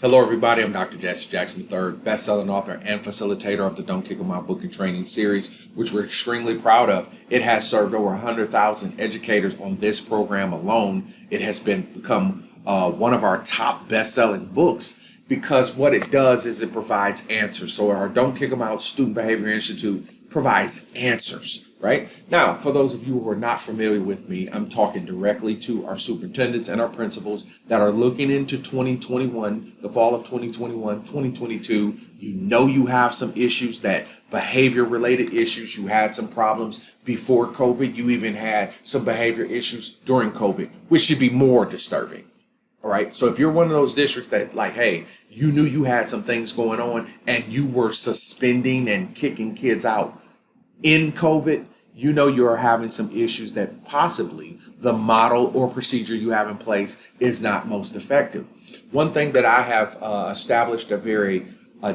Hello, everybody. I'm Dr. Jesse Jackson III, best-selling author and facilitator of the Don't Kick 'Em Out book and training series, which we're extremely proud of. It has served over 100,000 educators on this program alone. It has become one of our top best-selling books because what it does is it provides answers. So our Don't Kick 'Em Out Student Behavior Institute provides answers. Right? Now, for those of you who are not familiar with me, I'm talking directly to our superintendents and our principals that are looking into 2021, the fall of 2021, 2022. You know you have some issues, that behavior-related issues. You had some problems before COVID. You even had some behavior issues during COVID, which should be more disturbing. All right. So if you're one of those districts that hey, you knew you had some things going on and you were suspending and kicking kids out in COVID, you know you're having some issues that possibly the model or procedure you have in place is not most effective. One thing that I have established a very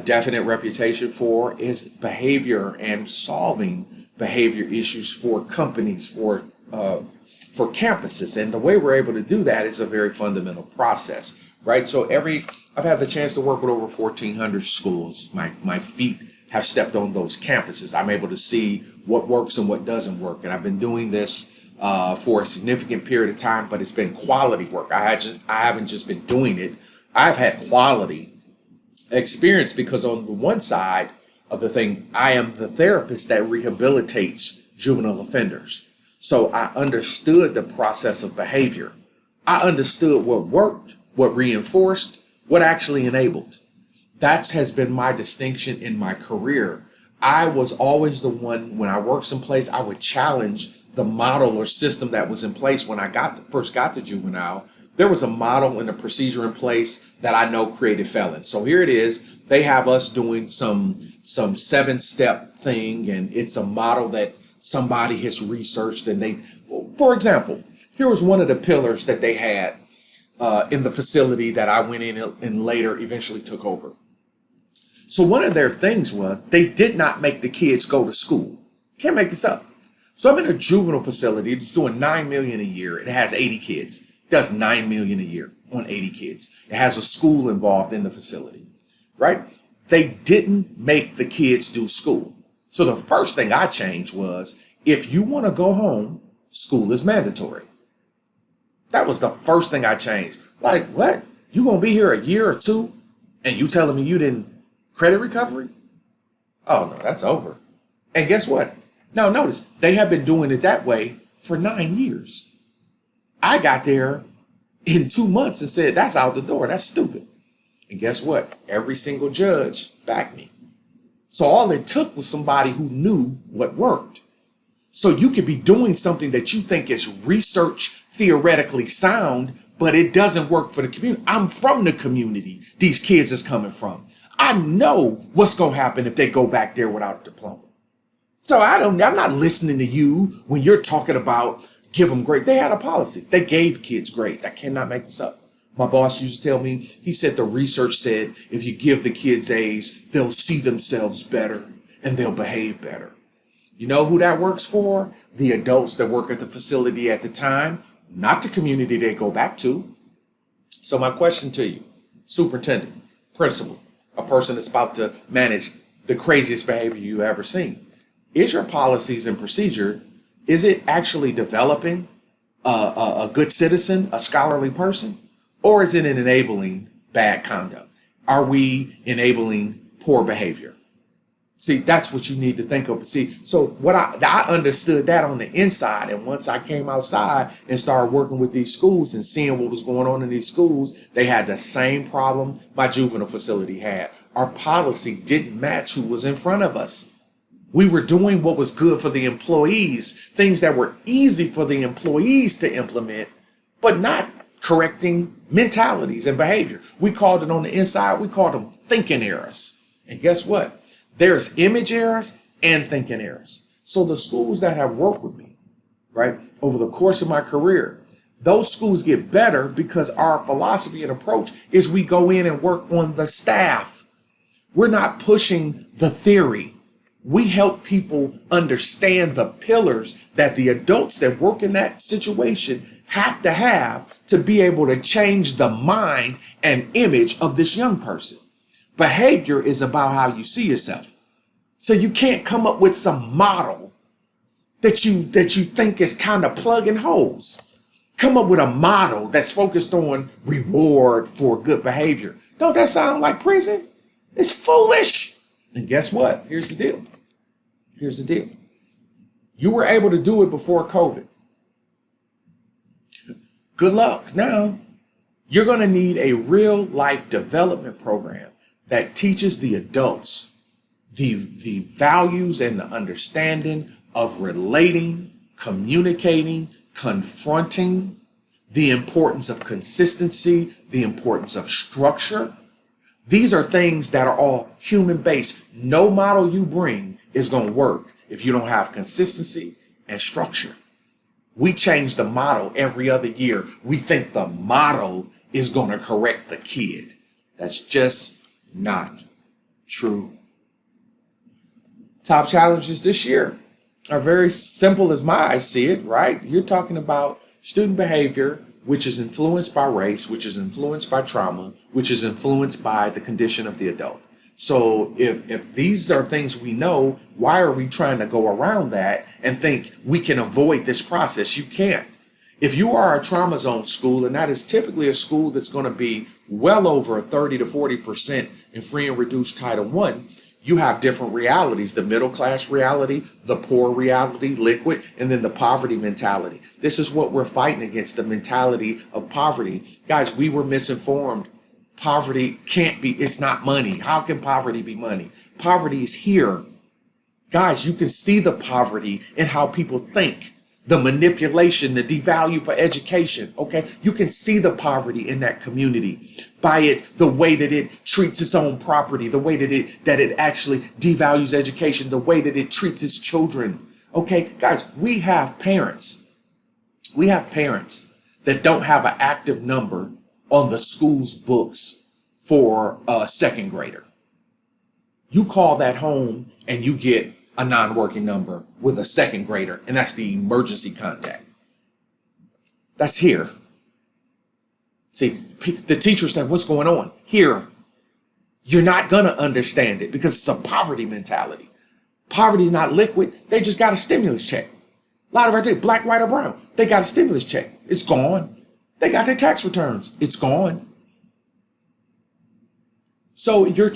definite reputation for is behavior and solving behavior issues for companies, for campuses. And the way we're able to do that is a very fundamental process, right? So I've had the chance to work with over 1,400 schools. My feet have stepped on those campuses. I'm able to see what works and what doesn't work. And I've been doing this for a significant period of time, but it's been quality work. I haven't just been doing it. I've had quality experience because on the one side of the thing, I am the therapist that rehabilitates juvenile offenders. So I understood the process of behavior. I understood what worked, what reinforced, what actually enabled. That has been my distinction in my career. I was always the one, when I worked someplace, I would challenge the model or system that was in place when I first got to juvenile. There was a model and a procedure in place that I know created felons. So here it is. They have us doing some 7-step thing, and it's a model that somebody has researched. And for example, here was one of the pillars that they had in the facility that I went in and later eventually took over. So one of their things was they did not make the kids go to school. Can't make this up. So I'm in a juvenile facility. It's doing $9 million a year. It has 80 kids. It does $9 million a year on 80 kids. It has a school involved in the facility, right? They didn't make the kids do school. So the first thing I changed was, if you want to go home, school is mandatory. That was the first thing I changed. Like, what? You gonna be here a year or two and you telling me you didn't credit recovery? Oh no, that's over. And guess what? Now notice, they have been doing it that way for 9 years. I got there in 2 months and said, that's out the door. That's stupid. And guess what? Every single judge backed me. So all it took was somebody who knew what worked. So you could be doing something that you think is research theoretically sound, but it doesn't work for the community. I'm from the community these kids is coming from. I know what's going to happen if they go back there without a diploma. So I'm not listening to you when you're talking about give them grades. They had a policy. They gave kids grades. I cannot make this up. My boss used to tell me, he said the research said if you give the kids A's, they'll see themselves better and they'll behave better. You know who that works for? The adults that work at the facility at the time, not the community they go back to. So my question to you, superintendent, principal, a person that's about to manage the craziest behavior you've ever seen. Is your policies and procedure, is it actually developing a good citizen, a scholarly person, or is it enabling bad conduct? Are we enabling poor behavior? See, that's what you need to think of. See, so what I understood that on the inside, and once I came outside and started working with these schools and seeing what was going on in these schools, they had the same problem my juvenile facility had. Our policy didn't match who was in front of us. We were doing what was good for the employees, things that were easy for the employees to implement, but not correcting mentalities and behavior. We called it on the inside, we called them thinking errors. And guess what? There's image errors and thinking errors. So the schools that have worked with me, right, over the course of my career, those schools get better because our philosophy and approach is we go in and work on the staff. We're not pushing the theory. We help people understand the pillars that the adults that work in that situation have to be able to change the mind and image of this young person. Behavior is about how you see yourself. So you can't come up with some model that you think is kind of plugging holes. Come up with a model that's focused on reward for good behavior. Don't that sound like prison? It's foolish. And guess what? Here's the deal. You were able to do it before COVID. Good luck. Now, you're going to need a real life development program that teaches the adults the values and the understanding of relating, communicating, confronting, the importance of consistency, the importance of structure. These are things that are all human-based. No model you bring is going to work if you don't have consistency and structure. We change the model every other year. We think the model is going to correct the kid. That's just not true. Top challenges this year are very simple as my eyes see it, right? You're talking about student behavior, which is influenced by race, which is influenced by trauma, which is influenced by the condition of the adult. So if these are things we know, why are we trying to go around that and think we can avoid this process? You can't. If you are a trauma zone school, and that is typically a school that's going to be well over 30 to 40% in free and reduced Title I, you have different realities: the middle class reality, the poor reality, liquid, and then the poverty mentality. This is what we're fighting against, the mentality of poverty. Guys, we were misinformed. Poverty can't be, it's not money. How can poverty be money? Poverty is here. Guys, you can see the poverty in how people think, the manipulation, the devalue for education, okay? You can see the poverty in that community by the way that it treats its own property, the way that it actually devalues education, the way that it treats its children, okay? Guys, we have parents that don't have an active number on the school's books for a second grader. You call that home and you get a non-working number with a second grader, and that's the emergency contact. That's here. See, the teacher said, what's going on? Here. You're not gonna understand it because it's a poverty mentality. Poverty's not liquid. They just got a stimulus check. A lot of our kids, black, white, or brown, they got a stimulus check. It's gone. They got their tax returns. It's gone. So we're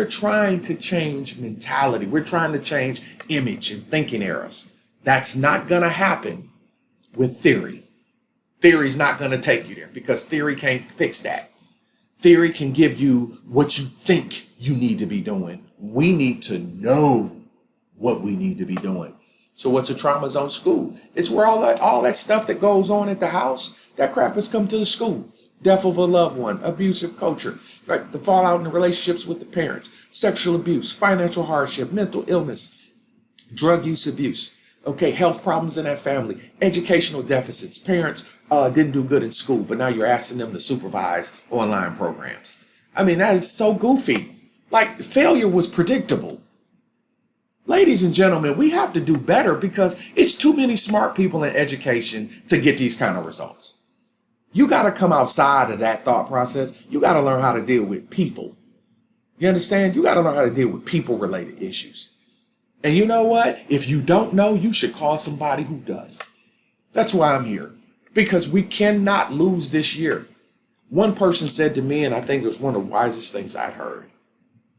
trying to change mentality. We're trying to change image and thinking errors. That's not going to happen with theory. Theory's not going to take you there because theory can't fix that. Theory can give you what you think you need to be doing. We need to know what we need to be doing. So what's a trauma zone school? It's where all that stuff that goes on at the house, that crap has come to the school. Death of a loved one, abusive culture, right? The fallout in the relationships with the parents, sexual abuse, financial hardship, mental illness, drug use abuse, okay, health problems in that family, educational deficits. Parents didn't do good in school, but now you're asking them to supervise online programs. I mean, that is so goofy. Like, failure was predictable. Ladies and gentlemen, we have to do better because it's too many smart people in education to get these kind of results. You got to come outside of that thought process. You got to learn how to deal with people. You understand? You got to learn how to deal with people-related issues. And you know what? If you don't know, you should call somebody who does. That's why I'm here. Because we cannot lose this year. One person said to me, and I think it was one of the wisest things I'd heard,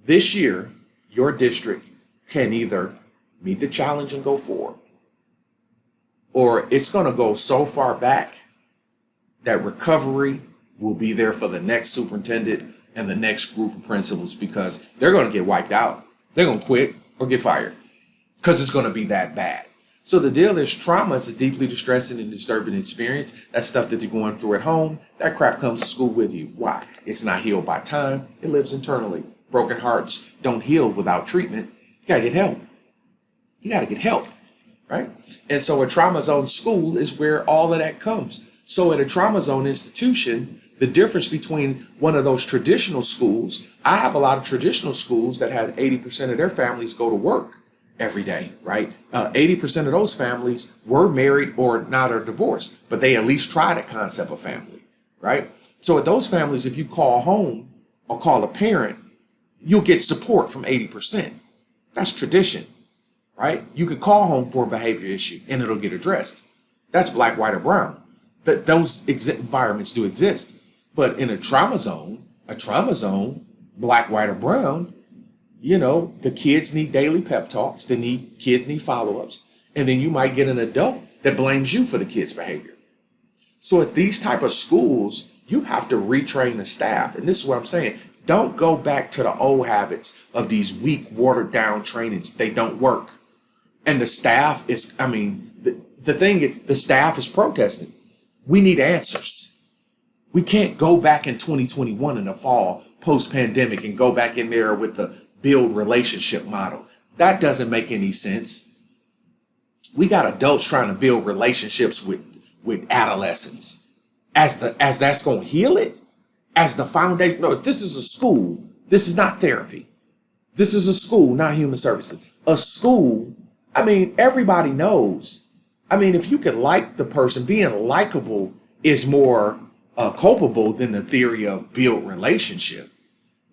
this year, your district can either meet the challenge and go forward, or it's going to go so far back that recovery will be there for the next superintendent and the next group of principals because they're going to get wiped out. They're going to quit or get fired because it's going to be that bad. So the deal is trauma is a deeply distressing and disturbing experience. That stuff that you're going through at home, that crap comes to school with you. Why? It's not healed by time. It lives internally. Broken hearts don't heal without treatment. You got to get help. You got to get help, right? And so a trauma zone school is where all of that comes. So at a trauma zone institution, the difference between one of those traditional schools, I have a lot of traditional schools that have 80% of their families go to work every day, right? 80% of those families were married or not or divorced, but they at least tried a concept of family, right? So at those families, if you call home or call a parent, you'll get support from 80%. That's tradition, right? You could call home for a behavior issue and it'll get addressed. That's black, white, or brown. Those environments do exist. But in a trauma zone, black, white, or brown, the kids need daily pep talks. Kids need follow-ups. And then you might get an adult that blames you for the kid's behavior. So at these type of schools, you have to retrain the staff. And this is what I'm saying. Don't go back to the old habits of these weak, watered down trainings. They don't work. And the staff is, the thing is, the staff is protesting. We need answers. We can't go back in 2021 in the fall, post-pandemic, and go back in there with the build relationship model. That doesn't make any sense. We got adults trying to build relationships with adolescents. As that's going to heal it? As the foundation? No, this is a school. This is not therapy. This is a school, not human services. A school, everybody knows. If you could like the person, being likable is more culpable than the theory of build relationship.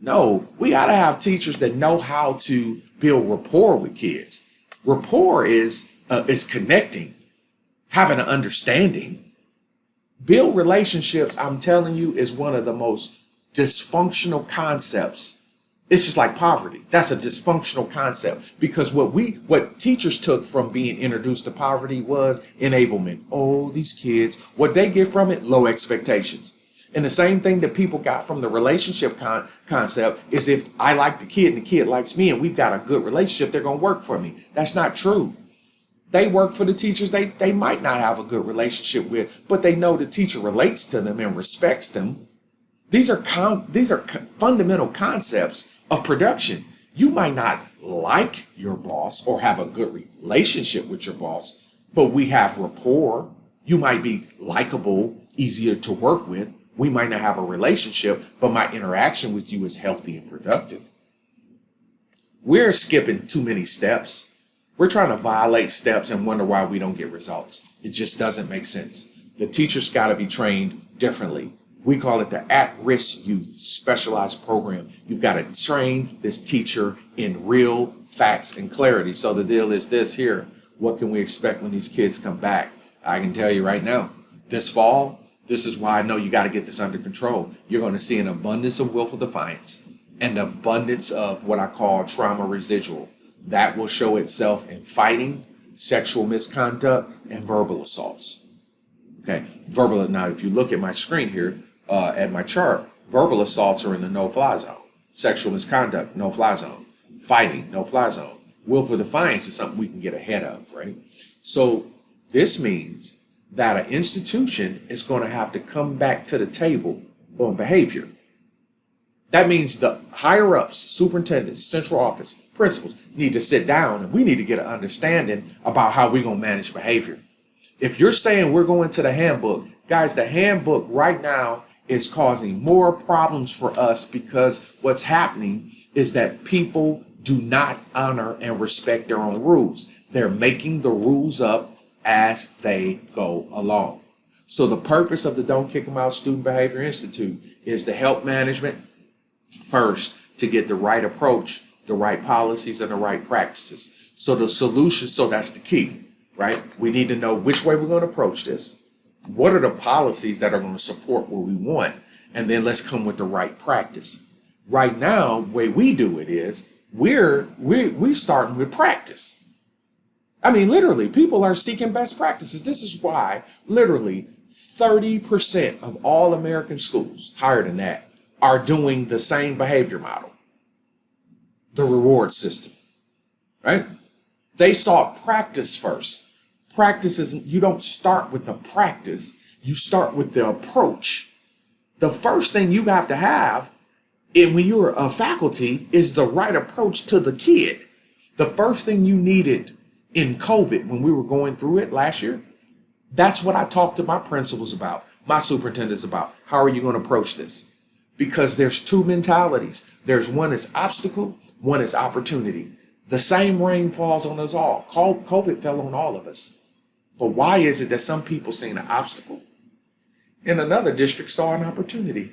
No, we got to have teachers that know how to build rapport with kids. Rapport is connecting, having an understanding. Build relationships, I'm telling you, is one of the most dysfunctional concepts. It's just like poverty. That's a dysfunctional concept because what teachers took from being introduced to poverty was enablement. Oh, these kids, what they get from it, low expectations. And the same thing that people got from the relationship concept is if I like the kid and the kid likes me and we've got a good relationship, they're going to work for me. That's not true. They work for the teachers they might not have a good relationship with, but they know the teacher relates to them and respects them. These are fundamental concepts of production. You might not like your boss or have a good relationship with your boss, but we have rapport. You might be likable, easier to work with. We might not have a relationship, but my interaction with you is healthy and productive. We're skipping too many steps. We're trying to violate steps and wonder why we don't get results. It just doesn't make sense. The teachers got to be trained differently. We call it the at-risk youth specialized program. You've got to train this teacher in real facts and clarity. So the deal is this here. What can we expect when these kids come back? I can tell you right now, this fall, this is why I know you got to get this under control. You're going to see an abundance of willful defiance and abundance of what I call trauma residual. That will show itself in fighting, sexual misconduct, and verbal assaults. Okay, now if you look at my screen here, at my chart, verbal assaults are in the no-fly zone. Sexual misconduct, no-fly zone. Fighting, no-fly zone. Willful defiance is something we can get ahead of, right? So this means that an institution is going to have to come back to the table on behavior. That means the higher-ups, superintendents, central office, principals need to sit down and we need to get an understanding about how we're going to manage behavior. If you're saying we're going to the handbook, guys, the handbook right now is causing more problems for us because what's happening is that people do not honor and respect their own rules. They're making the rules up as they go along. So the purpose of the Don't Kick 'Em Out Student Behavior Institute is to help management first to get the right approach, the right policies, and the right practices. So the solution, so that's the key, right? We need to know which way we're going to approach this. What are the policies that are going to support what we want? And then let's come with the right practice. Right now, the way we do it is we're starting with practice. Literally, people are seeking best practices. This is why literally 30% of all American schools, higher than that, are doing the same behavior model, the reward system, right? They sought practice first. Practice isn't, you don't start with the practice, you start with the approach. The first thing you have to have when you're a faculty is the right approach to the kid. The first thing you needed in COVID when we were going through it last year, that's what I talked to my principals about, my superintendents about. How are you going to approach this? Because there's two mentalities. There's one is obstacle, one is opportunity. The same rain falls on us all. COVID fell on all of us. But why is it that some people seen an obstacle and another district saw an opportunity?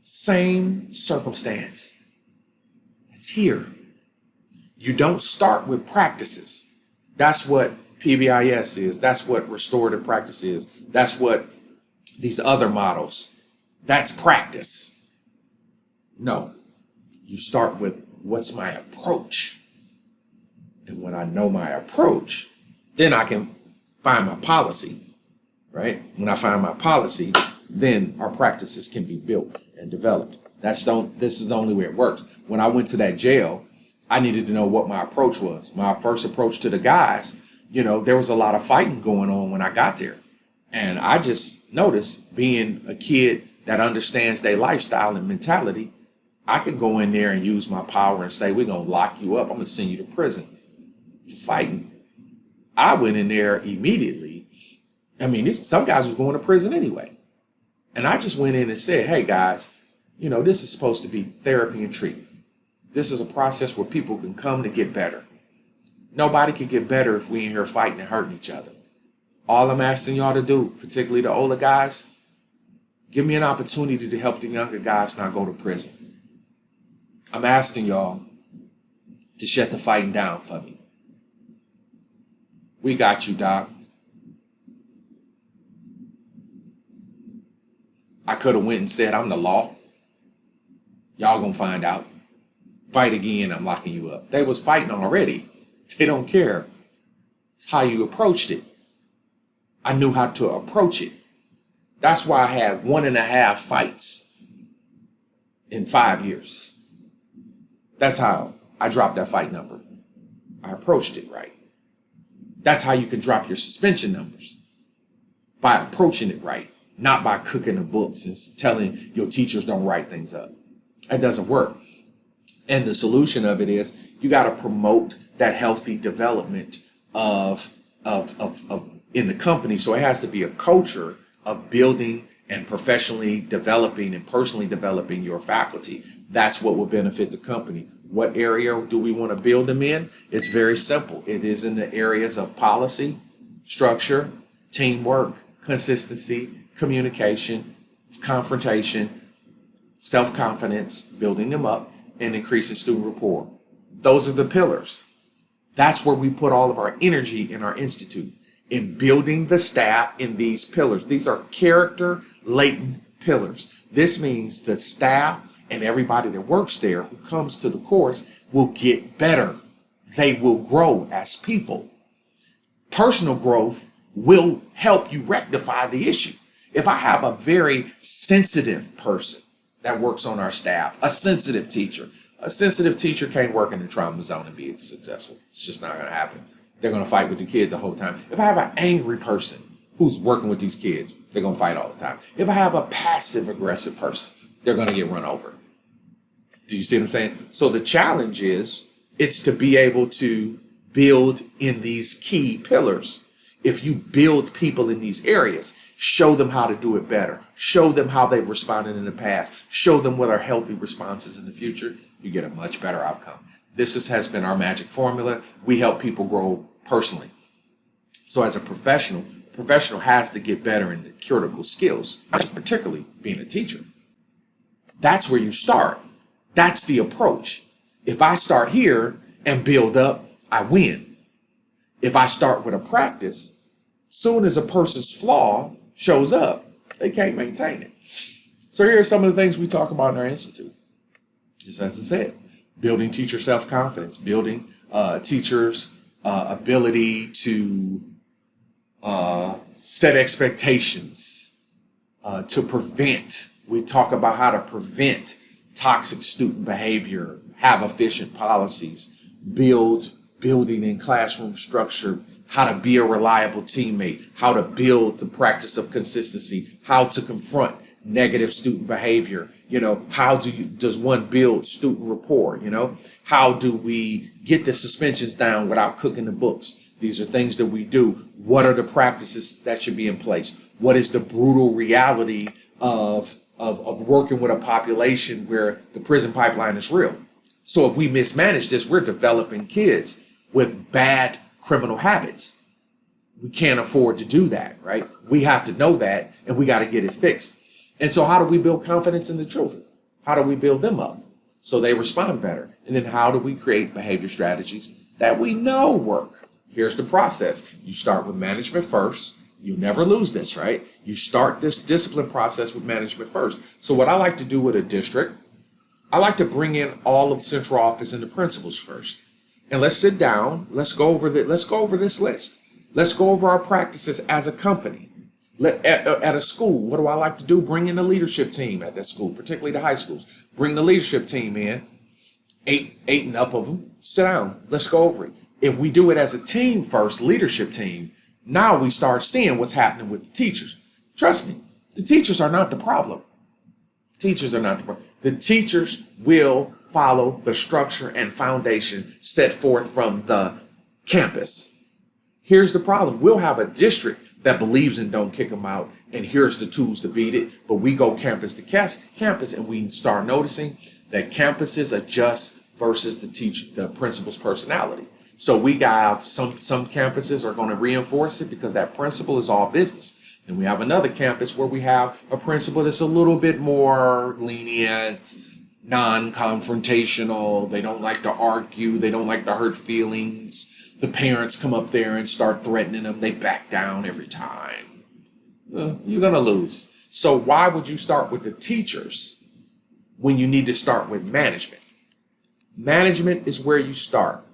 Same circumstance. It's here. You don't start with practices. That's what PBIS is. That's what restorative practice is. That's what these other models. That's practice. No, you start with what's my approach. And when I know my approach, then I can find my policy, right? When I find my policy, then our practices can be built and developed. This is the only way it works. When I went to that jail, I needed to know what my approach was. My first approach to the guys, there was a lot of fighting going on when I got there. And I just noticed, being a kid that understands their lifestyle and mentality, I could go in there and use my power and say, we're going to lock you up. I'm going to send you to prison for fighting. I went in there immediately. Some guys was going to prison anyway. And I just went in and said, hey guys, this is supposed to be therapy and treatment. This is a process where people can come to get better. Nobody can get better if we in here fighting and hurting each other. All I'm asking y'all to do, particularly the older guys, give me an opportunity to help the younger guys not go to prison. I'm asking y'all to shut the fighting down for me. We got you, Doc. I could have went and said, I'm the law. Y'all gonna find out. Fight again, I'm locking you up. They was fighting already. They don't care. It's how you approached it. I knew how to approach it. That's why I had 1.5 fights in 5 years. That's how I dropped that fight number. I approached it right. That's how you can drop your suspension numbers. By approaching it right, not by cooking the books and telling your teachers don't write things up. That doesn't work. And the solution of it is you got to promote that healthy development of in the company. So it has to be a culture of building and professionally developing and personally developing your faculty. That's what will benefit the company. What area do we want to build them in? It's very simple. It is in the areas of policy, structure, teamwork, consistency, communication, confrontation, self-confidence, building them up, and increasing student rapport. Those are the pillars. That's where we put all of our energy in our institute, in building the staff in these pillars. These are character latent pillars. This means the staff and everybody that works there who comes to the course will get better. They will grow as people. Personal growth will help you rectify the issue. If I have a very sensitive person that works on our staff, a sensitive teacher can't work in the trauma zone and be successful. It's just not going to happen. They're going to fight with the kid the whole time. If I have an angry person who's working with these kids, they're going to fight all the time. If I have a passive aggressive person, they're going to get run over. Do you see what I'm saying? So the challenge is, it's to be able to build in these key pillars. If you build people in these areas, show them how to do it better. Show them how they've responded in the past. Show them what are healthy responses in the future. You get a much better outcome. This has been our magic formula. We help people grow personally. So as a professional has to get better in the critical skills, particularly being a teacher. That's where you start. That's the approach. If I start here and build up, I win. If I start with a practice, soon as a person's flaw shows up, they can't maintain it. So here are some of the things we talk about in our institute. Just as I said, building teacher self-confidence, building teachers' ability to set expectations, to prevent. We talk about how to prevent toxic student behavior, have efficient policies, building in classroom structure, how to be a reliable teammate, how to build the practice of consistency, how to confront negative student behavior. How does one build student rapport? How do we get the suspensions down without cooking the books? These are things that we do. What are the practices that should be in place? What is the brutal reality of working with a population where the prison pipeline is real? So if we mismanage this, we're developing kids with bad criminal habits. We can't afford to do that, right? We have to know that, and we got to get it fixed. And so how do we build confidence in the children? How do we build them up so they respond better? And then how do we create behavior strategies that we know work? Here's the process. You start with management first. You'll never lose this, right? You start this discipline process with management first. So what I like to do with a district, I like to bring in all of central office and the principals first. And let's sit down. Let's go over this list. Let's go over our practices as a company. At a school, what do I like to do? Bring in the leadership team at that school, particularly the high schools. Bring the leadership team in, eight and up of them. Sit down. Let's go over it. If we do it as a team first, leadership team, now we start seeing what's happening with the teachers. Trust me, the teachers are not the problem. Teachers are not the problem. The teachers will follow the structure and foundation set forth from the campus. Here's the problem. We'll have a district that believes in don't kick them out, and here's the tools to beat it. But we go campus to campus, and we start noticing that campuses adjust versus the principal's personality. So we got some campuses are going to reinforce it because that principal is all business. And we have another campus where we have a principal that's a little bit more lenient, non-confrontational. They don't like to argue. They don't like to hurt feelings. The parents come up there and start threatening them. They back down every time. You're going to lose. So why would you start with the teachers when you need to start with management? Management is where you start.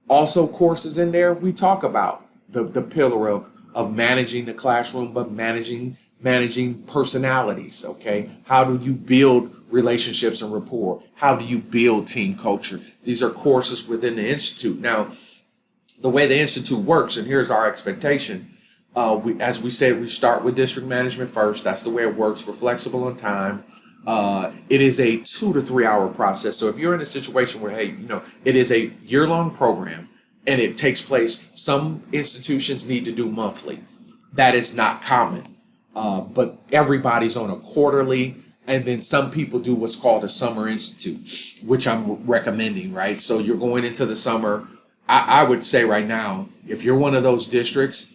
Also, courses in there, we talk about the pillar of managing the classroom, but managing personalities, okay? How do you build relationships and rapport? How do you build team culture? These are courses within the Institute. Now, the way the Institute works, and here's our expectation, as we said, we start with district management first. That's the way it works. We're flexible on time. It is a 2 to 3 hour process. So if you're in a situation where, hey, it is a year-long program and it takes place, some institutions need to do monthly. That is not common. But everybody's on a quarterly, and then some people do what's called a summer institute, which I'm recommending, right? So you're going into the summer. I would say right now, if you're one of those districts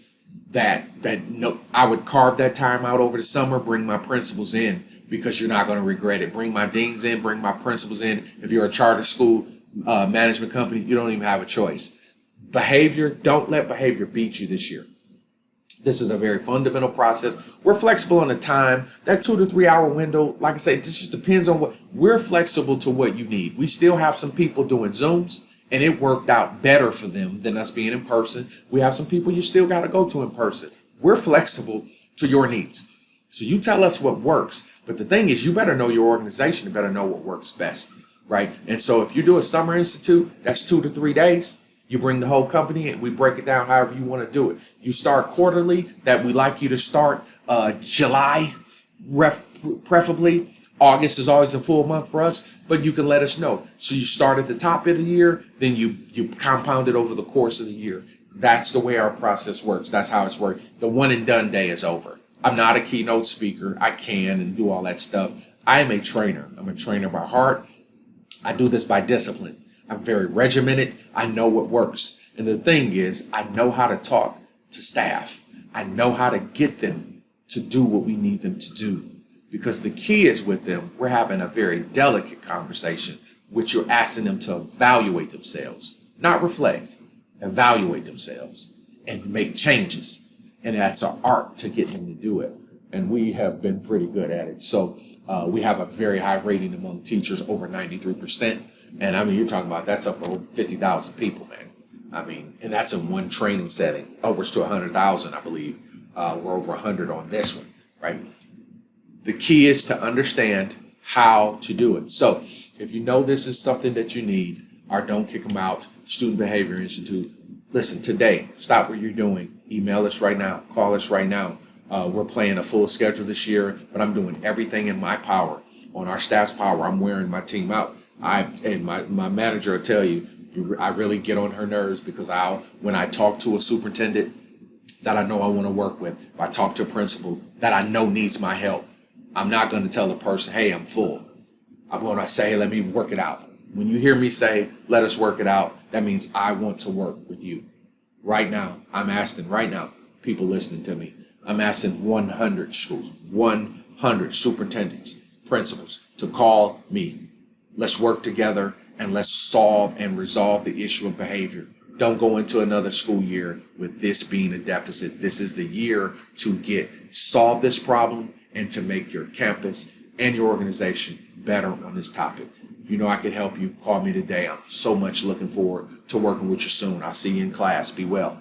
I would carve that time out over the summer, bring my principals in, because you're not going to regret it. Bring my deans in, bring my principals in. If you're a charter school management company, you don't even have a choice. Behavior, don't let behavior beat you this year. This is a very fundamental process. We're flexible on the time. That 2 to 3 hour window, like I say, this just depends on we're flexible to what you need. We still have some people doing Zooms, and it worked out better for them than us being in person. We have some people you still got to go to in person. We're flexible to your needs. So you tell us what works. But the thing is, you better know your organization. You better know what works best, right? And so if you do a summer institute, that's 2 to 3 days. You bring the whole company and we break it down however you want to do it. You start quarterly, that we like you to start July, preferably. August is always a full month for us, but you can let us know. So you start at the top of the year, then you compound it over the course of the year. That's the way our process works. That's how it's worked. The one and done day is over. I'm not a keynote speaker. I can and do all that stuff. I am a trainer. I'm a trainer by heart. I do this by discipline. I'm very regimented. I know what works. And the thing is, I know how to talk to staff. I know how to get them to do what we need them to do. Because the key is with them, we're having a very delicate conversation, which you're asking them to evaluate themselves, not reflect, evaluate themselves and make changes. And that's our art to get them to do it. And we have been pretty good at it. So we have a very high rating among teachers, over 93%. And I mean, you're talking about that's up to over 50,000 people, man. I mean, and that's in one training setting. Upwards to 100,000, I believe. We're over 100 on this one, right? The key is to understand how to do it. So if you know this is something that you need, our Don't Kick Them Out Student Behavior Institute, listen, today, stop what you're doing. Email us right now. Call us right now. We're playing a full schedule this year, but I'm doing everything in my power. On our staff's power, I'm wearing my team out. And my manager will tell you, I really get on her nerves because when I talk to a superintendent that I know I want to work with, if I talk to a principal that I know needs my help, I'm not going to tell the person, hey, I'm full. I'm going to say, hey, let me work it out. When you hear me say, let us work it out, that means I want to work with you. Right now, I'm asking right now, people listening to me, I'm asking 100 schools, 100 superintendents, principals to call me. Let's work together and let's solve and resolve the issue of behavior. Don't go into another school year with this being a deficit. This is the year to solve this problem and to make your campus and your organization better on this topic. If you know I could help you, call me today. I'm so much looking forward to working with you soon. I'll see you in class. Be well.